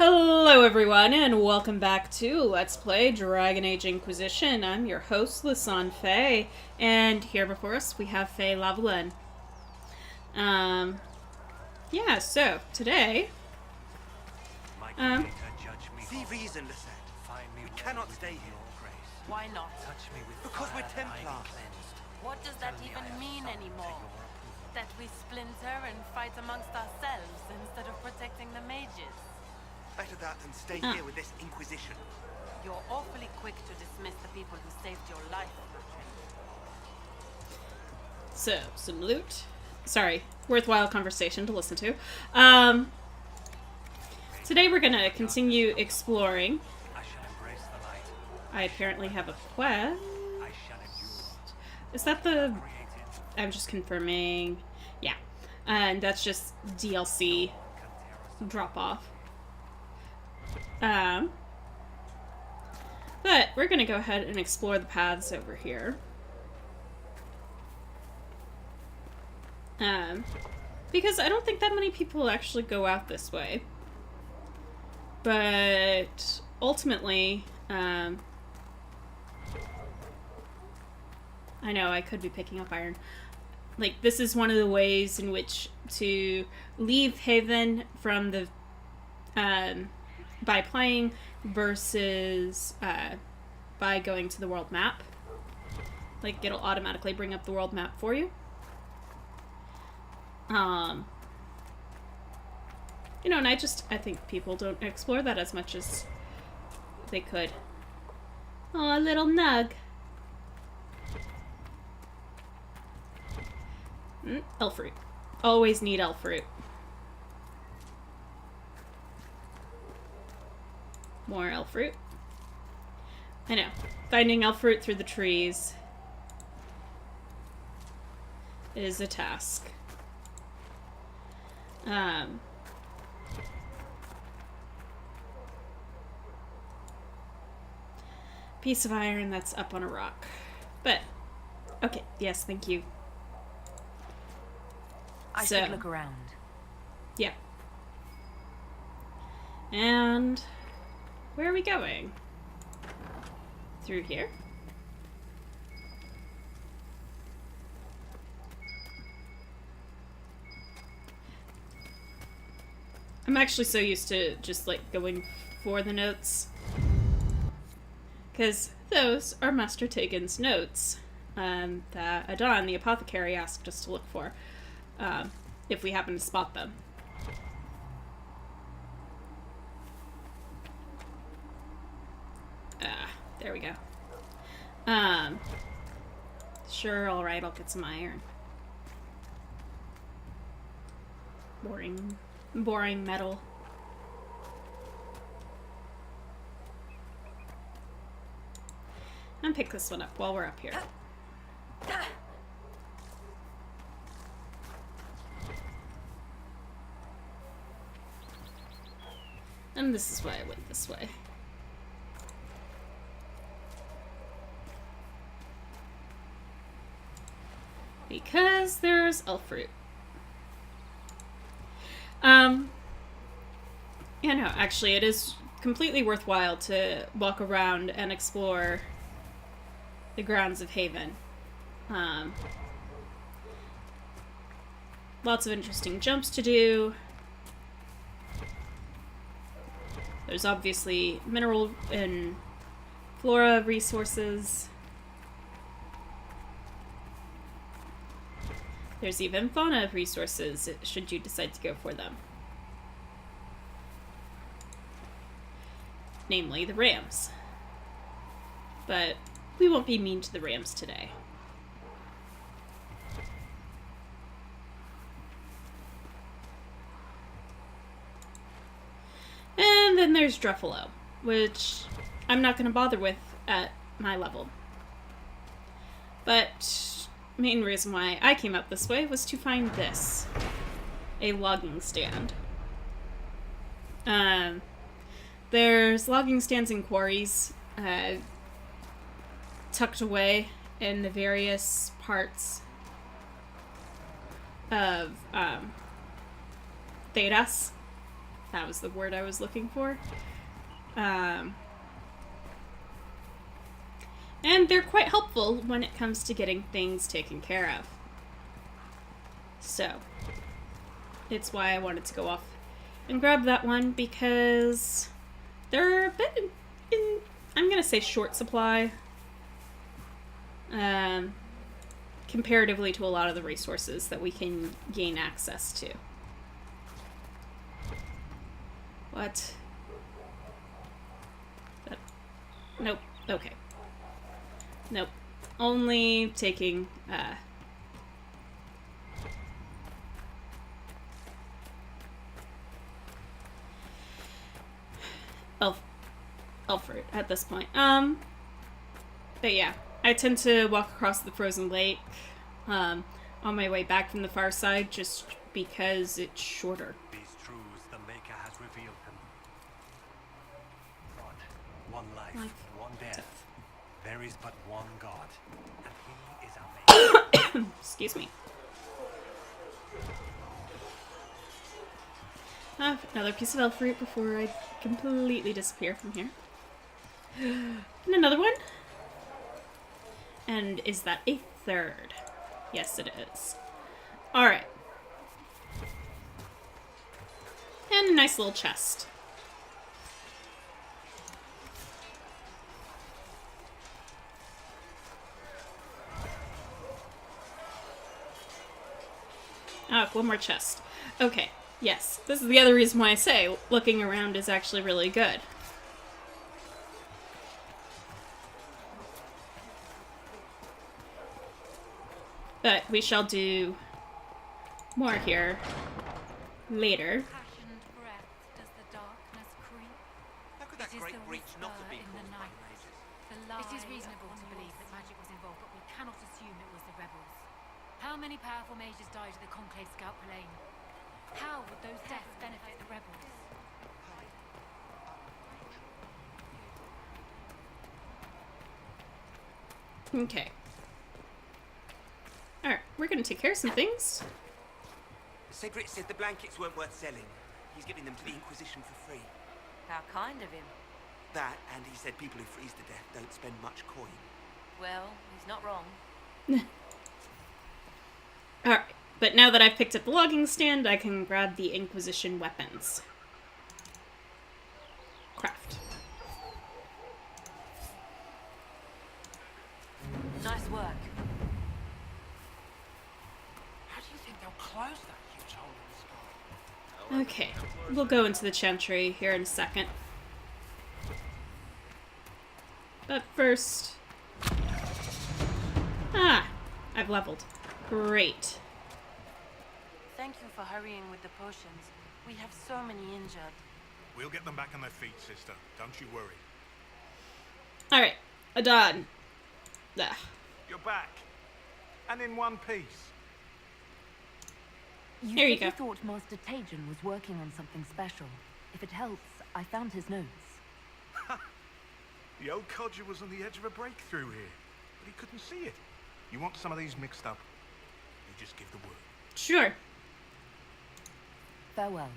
Hello everyone, and welcome back to Let's Play Dragon Age Inquisition. I'm your host, Lisanne Faye, and here before us we have Faye Lavalin. Yeah, so today, See reason, Lisette. We cannot stay here. Why not? Because we're Templars. What does that even mean anymore? That we splinter and fight amongst ourselves instead of protecting the mages? Better that than stay here with this Inquisition. You're awfully quick to dismiss the people who saved your life. so, some loot. Sorry, worthwhile conversation to listen to. Today we're gonna continue exploring. I apparently have a quest. Is that the... I'm just confirming. Yeah. And that's just DLC drop-off. But we're gonna go ahead and explore the paths over here. Because I don't think that many people actually go out this way. But ultimately, I know I could be picking up iron. Like, this is one of the ways in which to leave Haven from the, by playing versus, by going to the world map. Like, it'll automatically bring up the world map for you. You know, and I think people don't explore that as much as they could. Oh, a little nug. Elf fruit. Always need elf fruit. More elf fruit. I know. Finding elf fruit through the trees is a task. Piece of iron that's up on a rock. But, okay, yes, thank you. I should look around. Yeah. And where are we going? Through here? I'm actually so used to just, like, going for the notes. Because those are Master Tegan's notes that Adon, the apothecary, asked us to look for. If we happen to spot them. There we go. Sure, alright, I'll get some iron. Boring metal. And pick this one up while we're up here. And this is why I went this way. Because there's elf fruit. Yeah, no, actually it is completely worthwhile to walk around and explore the grounds of Haven. Lots of interesting jumps to do. There's obviously mineral and flora resources. There's even fauna resources, should you decide to go for them. Namely, the rams. But we won't be mean to the rams today. And then there's Druffalo, which I'm not going to bother with at my level. But main reason why I came up this way was to find this. A logging stand. There's logging stands and quarries tucked away in the various parts of Thedas. That was the word I was looking for. And they're quite helpful when it comes to getting things taken care of. So, it's why I wanted to go off and grab that one, because they're a bit in I'm gonna say short supply. Comparatively to a lot of the resources that we can gain access to. What? Nope. Okay. Nope. Only taking, elf fruit at this point. But yeah, I tend to walk across the frozen lake, on my way back from the far side, just because it's shorter. These truths the Maker has revealed them. One life, one death. There is but one God, and He is our Maker. Excuse me. Another piece of elf fruit before I completely disappear from here. And another one. And is that a third? Yes, it is. Alright. And a nice little chest. Ah, one more chest. Okay, yes. This is the other reason why I say looking around is actually really good. But we shall do more here later. Passionate breath does the darkness creep. How could that It is great the breach not have whisper been in the caused by night. mages? It is reasonable to believe that magic was involved, but we cannot assume it was the rebels. How many powerful mages died at the Conclave Scout Lane? How would those deaths benefit the rebels? Okay. Alright, we're gonna take care of some things. Cedric said the blankets weren't worth selling. He's giving them to the Inquisition for free. How kind of him. That, and he said people who freeze to death don't spend much coin. Well, he's not wrong. Alright, but now that I've picked up the logging stand, I can grab the Inquisition weapons. Craft. Nice work. How do you think they'll close that huge hole in the sky? Okay, we'll go into the chantry here in a second. But first... Ah! I've leveled. Great. Thank you for hurrying with the potions. We have so many injured. We'll get them back on their feet, sister. Don't you worry. Alright, Adad. Ah. You're back. And in one piece. There you said go. thought Master Tajan was working on something special. If it helps, I found his notes. The old codger was on the edge of a breakthrough here, but he couldn't see it. You want some of these mixed up? You just give the word. Sure. Farewell.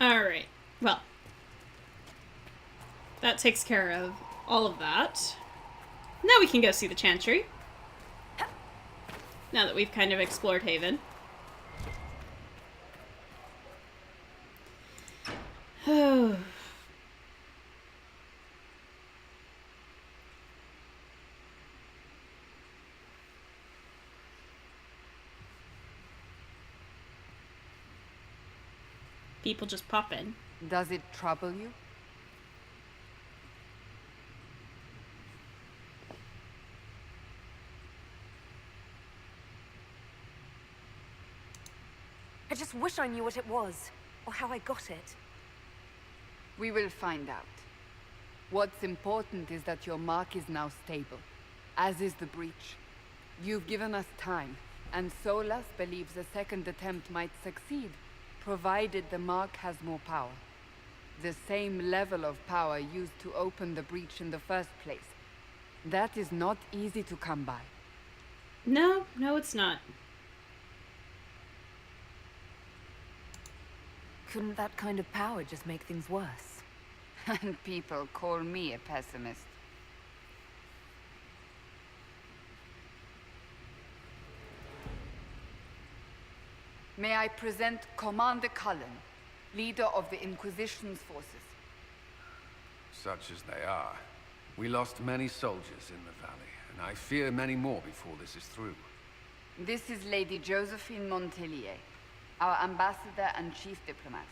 Alright, well. That takes care of all of that. Now we can go see the chantry. Now that we've kind of explored Haven. Oh. People just pop in. Does it trouble you? I just wish I knew what it was, or how I got it. We will find out. What's important is that your mark is now stable, as is the breach. You've given us time, and Solas believes a second attempt might succeed, provided the mark has more power. The same level of power used to open the breach in the first place. That is not easy to come by. No, it's not. Couldn't that kind of power just make things worse? And people call me a pessimist. May I present Commander Cullen, leader of the Inquisition's forces. Such as they are. We lost many soldiers in the valley, and I fear many more before this is through. This is Lady Josephine Montelier, our ambassador and chief diplomat.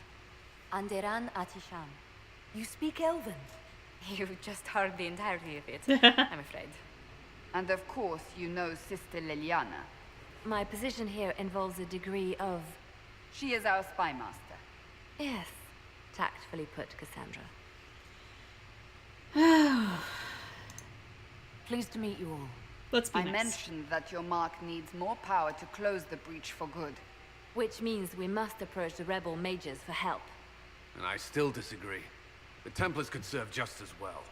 Anderan Atisham. You speak Elven? You've just heard the entirety of it, I'm afraid. And of course, you know Sister Liliana. My position here involves a degree of... She is our spy master. Yes, tactfully put, Cassandra. Pleased to meet you all. Let's be I nice. mentioned that your mark needs more power to close the breach for good. Which means we must approach the rebel mages for help. And I still disagree. The Templars could serve just as well.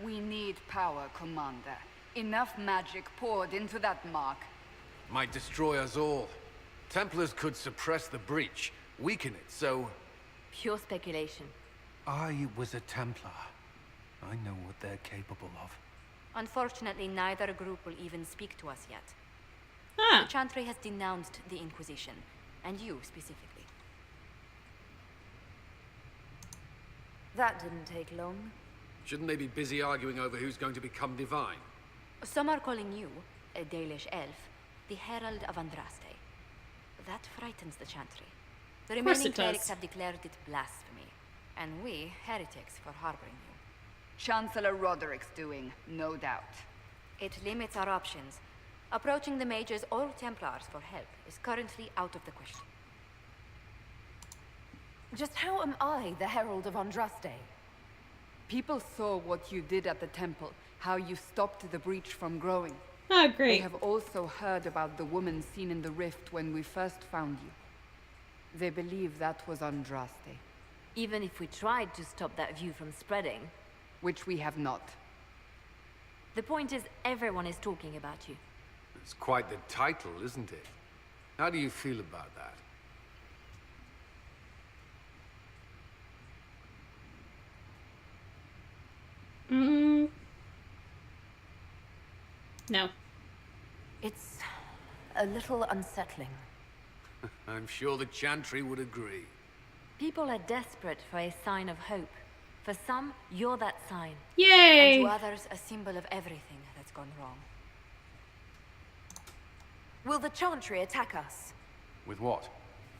We need power, Commander. Enough magic poured into that mark. Might destroy us all. Templars could suppress the breach, weaken it, so... Pure speculation. I was a Templar. I know what they're capable of. Unfortunately, neither group will even speak to us yet. Ah, The Chantry has denounced the Inquisition, and you specifically. That didn't take long. Shouldn't they be busy arguing over who's going to become divine? Some are calling you, a Dalish elf, the Herald of Andraste. That frightens the Chantry. The course remaining it does. clerics have declared it blasphemy, and we, heretics, for harboring you. Chancellor Roderick's doing, no doubt. It limits our options. Approaching the mages or Templars for help is currently out of the question. Just how am I the Herald of Andraste? People saw what you did at the temple, how you stopped the breach from growing. oh, They great. have also heard about the woman seen in the rift when we first found you. They believe that was Andraste, Even if we tried to stop that view from spreading, which we have not. the point is everyone is talking about you. It's quite the title, isn't it? How do you feel about that? No. It's a little unsettling. I'm sure the Chantry would agree. People are desperate for a sign of hope. For some, you're that sign. Yay! And to others, a symbol of everything that's gone wrong. Will the Chantry attack us? With what?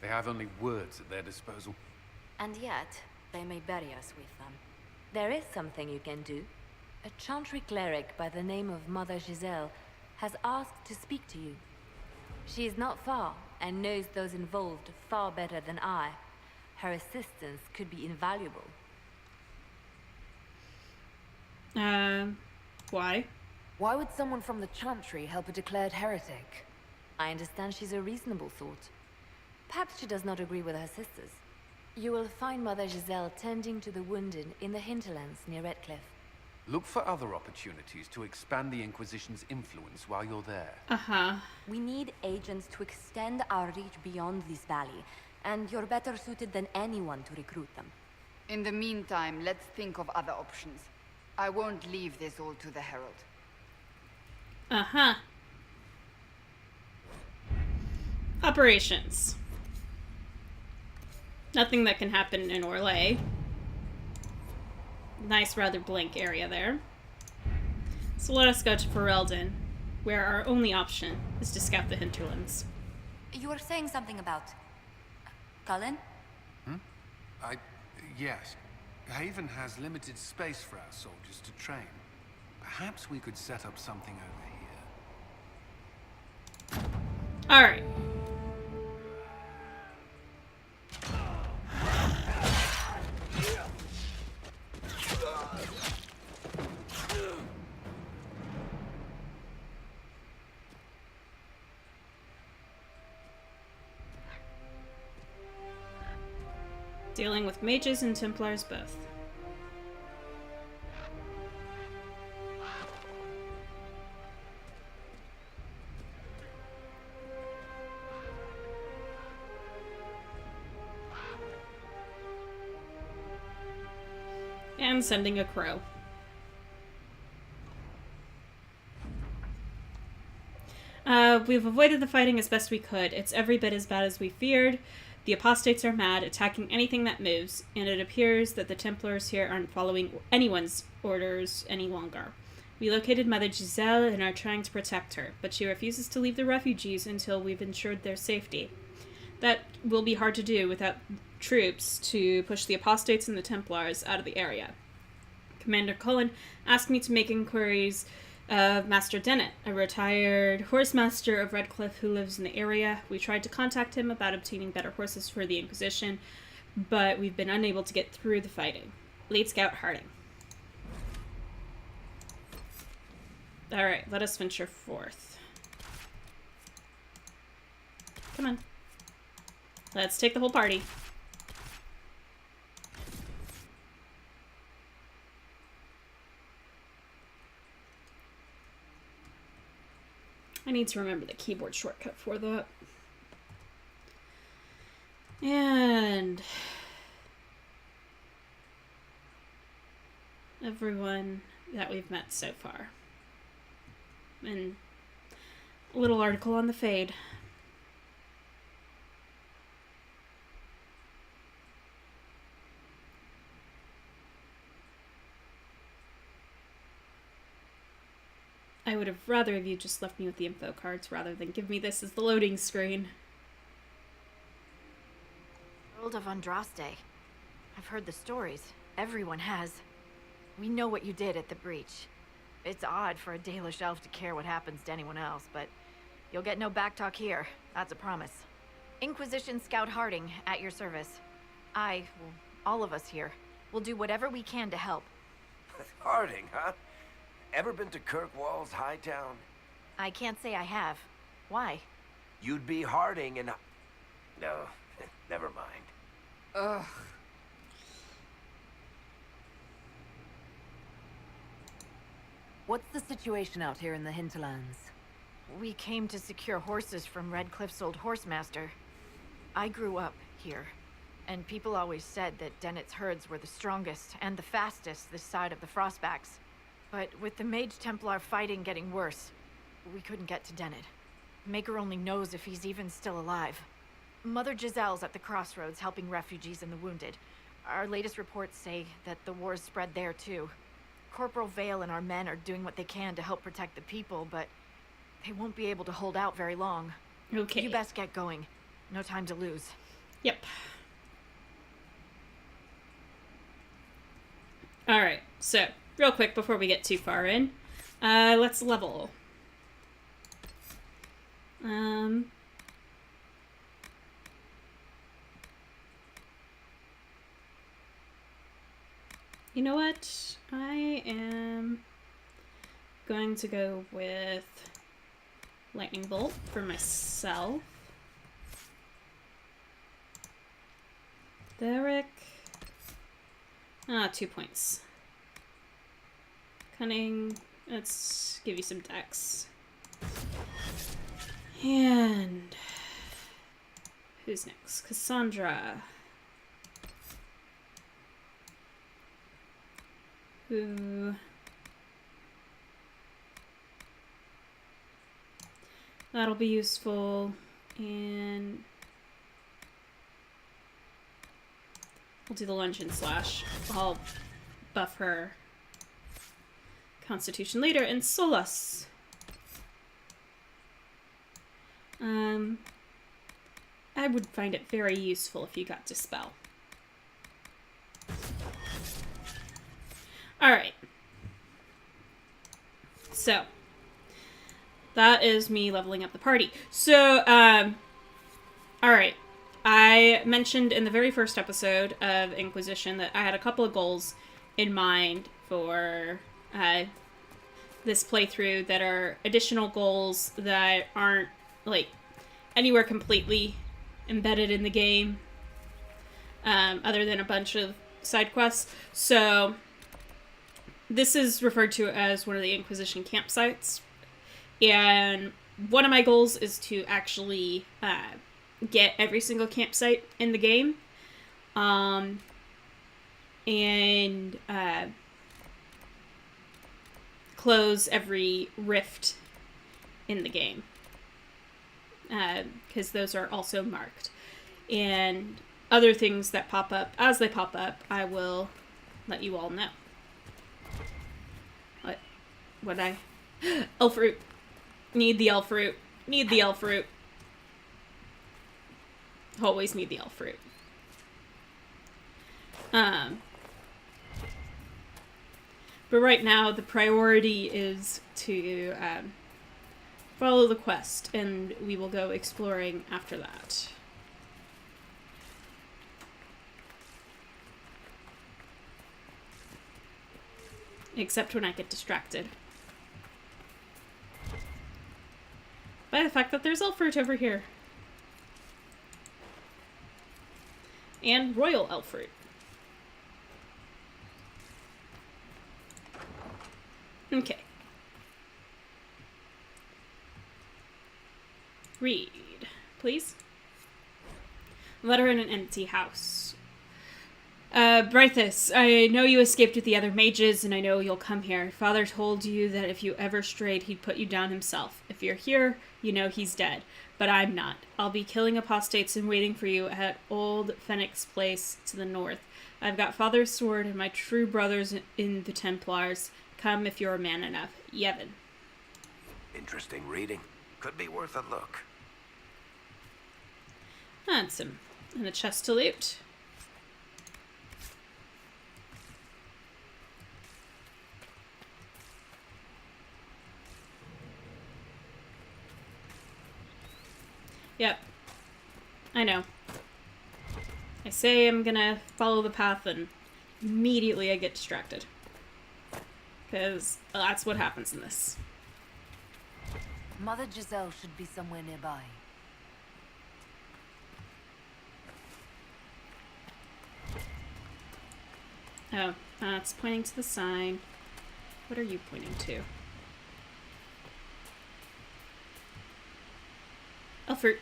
They have only words at their disposal. And yet, they may bury us with them. There is something you can do. A Chantry cleric by the name of Mother Giselle has asked to speak to you. She is not far, and knows those involved far better than I. Her assistance could be invaluable. Why? Why would someone from the Chantry help a declared heretic? I understand she's a reasonable sort. Perhaps she does not agree with her sisters. You will find Mother Giselle tending to the wounded in the hinterlands near Redcliffe. Look for other opportunities to expand the Inquisition's influence while you're there. Uh-huh. We need agents to extend our reach beyond this valley, and you're better suited than anyone to recruit them. In the meantime, let's think of other options. I won't leave this all to the Herald. Uh-huh. Operations. Nothing that can happen in Orlais. Nice, rather blank area there. So let us go to Ferelden, where our only option is to scout the hinterlands. You were saying something about... Cullen? Yes. Haven has limited space for our soldiers to train. Perhaps we could set up something over here. Alright. Dealing with mages and Templars both. and sending a crow. We've avoided the fighting as best we could. It's every bit as bad as we feared. The apostates are mad, attacking anything that moves, and it appears that the Templars here aren't following anyone's orders any longer. We located Mother Giselle and are trying to protect her, but she refuses to leave the refugees until we've ensured their safety. That will be hard to do without troops to push the apostates and the Templars out of the area. Commander Cullen asked me to make inquiries of Master Dennett, a retired horse master of Redcliffe who lives in the area. We tried to contact him about obtaining better horses for the Inquisition, but we've been unable to get through the fighting. Lead Scout Harding. Alright, let us venture forth. Come on. Let's take the whole party. I need to remember the keyboard shortcut for that. And everyone that we've met so far. And a little article on the Fade. I would have rather you just left me with the info cards rather than give me this as the loading screen. World of Andraste. I've heard the stories. Everyone has. We know what you did at the breach. It's odd for a Dalish elf to care what happens to anyone else, but you'll get no backtalk here. That's a promise. Inquisition Scout Harding, at your service. All of us here, will do whatever we can to help. Harding, huh? Ever been to Kirkwall's Hightown? I can't say I have. Why? You'd be Harding and... No, never mind. Ugh. What's the situation out here in the hinterlands? We came to secure horses from Redcliffe's old horsemaster. I grew up here, and people always said that Dennett's herds were the strongest and the fastest this side of the Frostbacks. But with the Mage Templar fighting getting worse, we couldn't get to Dennett. Maker only knows if he's even still alive. Mother Giselle's at the crossroads helping refugees and the wounded. Our latest reports say that the war's spread there too. Corporal Vale and our men are doing what they can to help protect the people, but they won't be able to hold out very long. Okay. You best get going. No time to lose. Yep. Alright, so, real quick before we get too far in, let's level. You know what? I am going to go with Lightning Bolt for myself. Derek. 2 points. Cunning. Let's give you some dex. And who's next? Cassandra. Who... That'll be useful. And we'll do the lunge and slash. I'll buff her Constitution later. And Solus. I would find it very useful if you got Dispel. Alright. So, that is me leveling up the party. So, alright. I mentioned in the very first episode of Inquisition that I had a couple of goals in mind for this playthrough that are additional goals that aren't, like, anywhere completely embedded in the game, other than a bunch of side quests. So, this is referred to as one of the Inquisition campsites, and one of my goals is to actually get every single campsite in the game. and close every rift in the game, because those are also marked. And other things that pop up, as they pop up, I will let you all know. What I... Elf fruit. Need the elf fruit. Need the elf fruit. Always need the elf fruit. But right now, the priority is to follow the quest, and we will go exploring after that. Except when I get distracted by the fact that there's elf fruit over here. And royal elf fruit. Okay. Read, please. Letter in an empty house. Brythus, I know you escaped with the other mages, and I know you'll come here. Father told you that if you ever strayed, he'd put you down himself. If you're here, you know he's dead. But I'm not. I'll be killing apostates and waiting for you at Old Phoenix Place to the north. I've got Father's sword and my true brothers in the Templars. Come if you're man enough. Yevon. Interesting reading. Could be worth a look. Handsome. And a chest to loot. Yep. I know. I say I'm gonna follow the path and immediately I get distracted. Because that's what happens in this. Mother Giselle should be somewhere nearby. Oh, it's pointing to the sign. What are you pointing to? Elf fruit.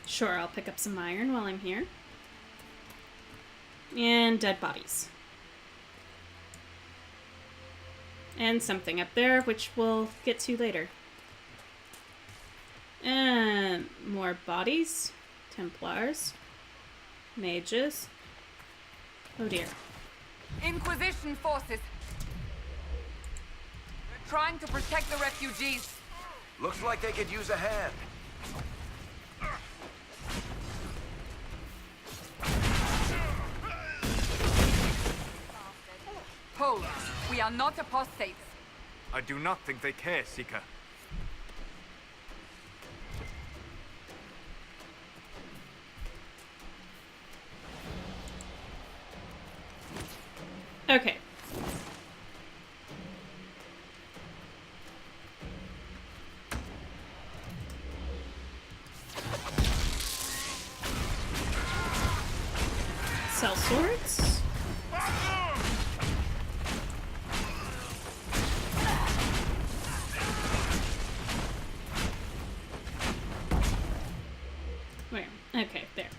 Sure, I'll pick up some iron while I'm here. And dead bodies. And something up there, which we'll get to later. And more bodies. Templars. Mages. Oh dear. Inquisition forces. They're trying to protect the refugees. Looks like they could use a hand. Hold. We are not apostates. I do not think they care, Seeker. Okay. Sell swords. Where? Okay, there.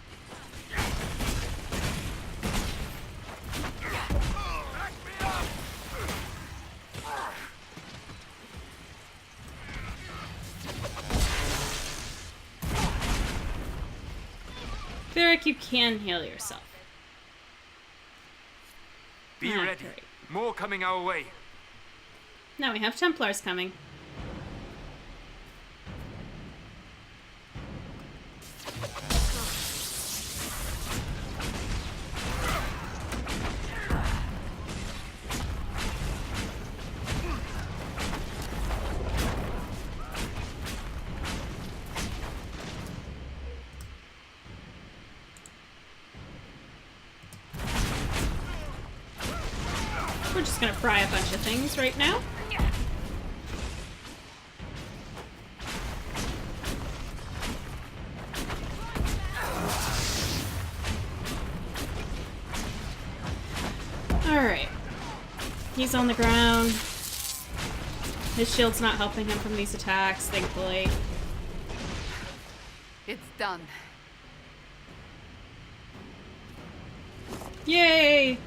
Varric, you can heal yourself. Be ready. Great. More coming our way. Now we have Templars coming. We're just gonna fry a bunch of things right now. Alright. He's on the ground. His shield's not helping him from these attacks, thankfully. It's done. Yay!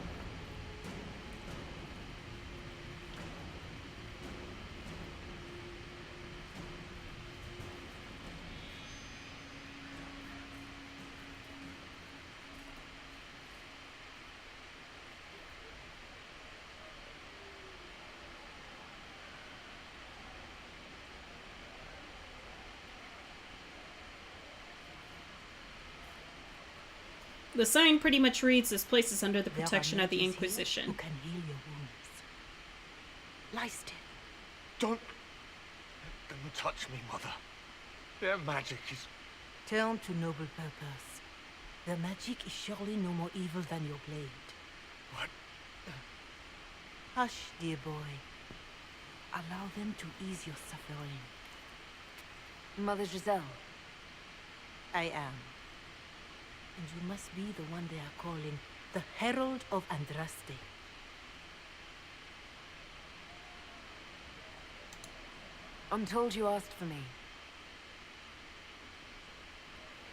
The sign pretty much reads, "This place is under the protection of the Inquisition." Who can heal your wounds. Lie still. Don't touch me, Mother. Their magic is... Turn to noble purpose. Their magic is surely no more evil than your blade. What? Hush, dear boy. Allow them to ease your suffering. Mother Giselle. I am. And you must be the one they are calling the Herald of Andraste. I'm told you asked for me.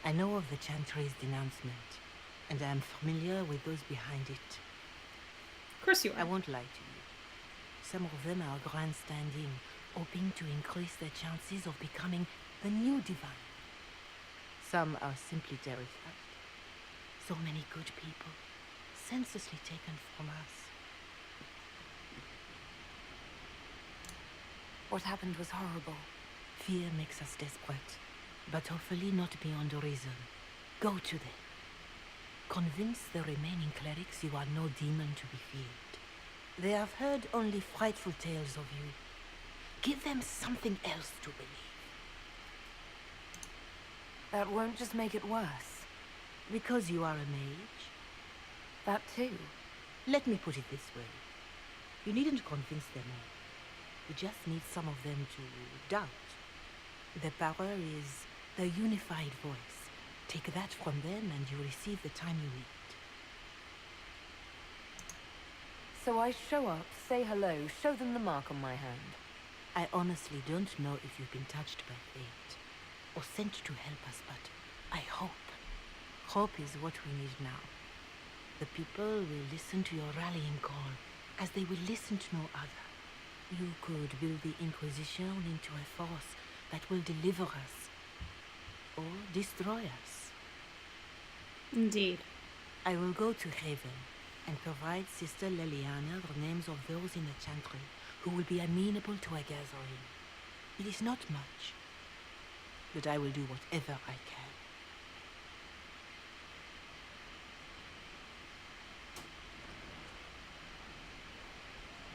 I know of the Chantry's denouncement, and I am familiar with those behind it. Of course you are. I won't lie to you. Some of them are grandstanding, hoping to increase their chances of becoming the new divine. Some are simply terrified. So many good people, senselessly taken from us. What happened was horrible. Fear makes us desperate, but hopefully not beyond reason. Go to them. Convince the remaining clerics you are no demon to be feared. They have heard only frightful tales of you. Give them something else to believe. That won't just make it worse. Because you are a mage? That too. Let me put it this way. You needn't convince them all. You just need some of them to doubt. The power is the unified voice. Take that from them and you receive the time you need. So I show up, say hello, show them the mark on my hand. I honestly don't know if you've been touched by fate, or sent to help us, but I hope. Hope is what we need now. The people will listen to your rallying call, as they will listen to no other. You could build the Inquisition into a force that will deliver us, or destroy us. Indeed. I will go to Haven, and provide Sister Leliana the names of those in the Chantry who will be amenable to a gathering. It is not much, but I will do whatever I can.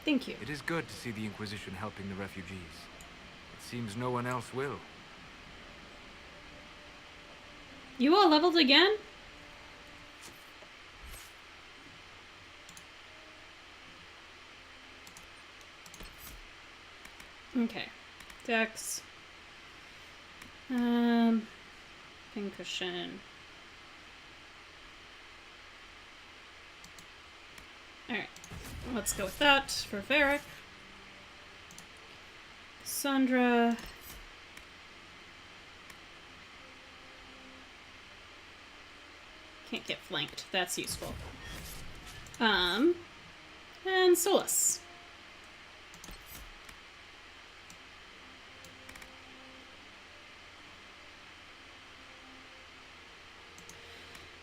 Thank you. It is good to see the Inquisition helping the refugees. It seems no one else will. You all leveled again? Okay. Dex. Pincushion. Alright. Let's go with that for Varric. Sandra. Can't get flanked. That's useful. And Solus.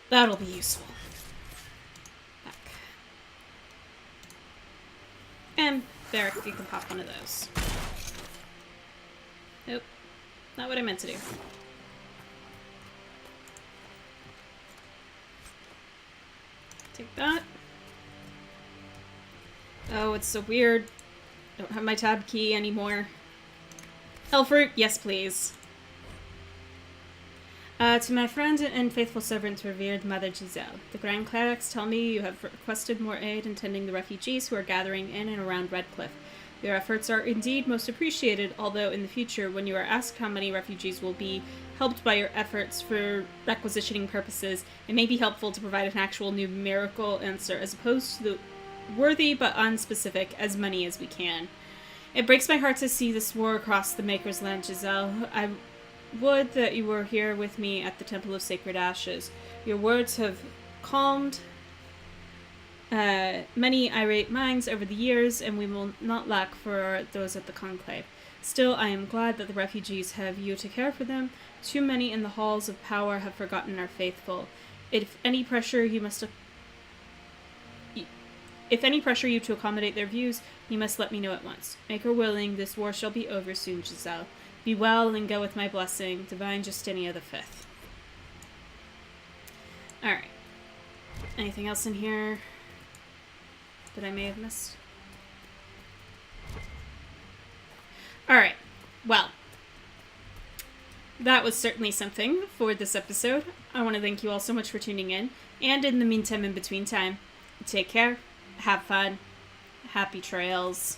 That'll be useful. Back. And Varric, you can pop one of those. Nope. Not what I meant to do. Take that. Oh, it's so weird. Don't have my tab key anymore. Hellfruit, yes please. To my friend and faithful servant, revered Mother Giselle, the Grand Clerics tell me you have requested more aid in tending the refugees who are gathering in and around Redcliffe. Your efforts are indeed most appreciated, although in the future, when you are asked how many refugees will be helped by your efforts for requisitioning purposes, it may be helpful to provide an actual numerical answer, as opposed to the worthy but unspecific as many as we can. It breaks my heart to see this war across the Maker's Land, Giselle. I would that you were here with me at the Temple of Sacred Ashes. Your words have calmed many irate minds over the years, and we will not lack for those at the Conclave. Still, I am glad that the refugees have you to care for them. Too many in the halls of power have forgotten our faithful. If any pressure you to accommodate their views, you must let me know at once. Maker willing, this war shall be over soon, Giselle. Be well and go with my blessing, Divine Justinia V. Alright. Anything else in here that I may have missed? Alright. Well, that was certainly something for this episode. I want to thank you all so much for tuning in. And in the meantime, in between time, take care, have fun, happy trails.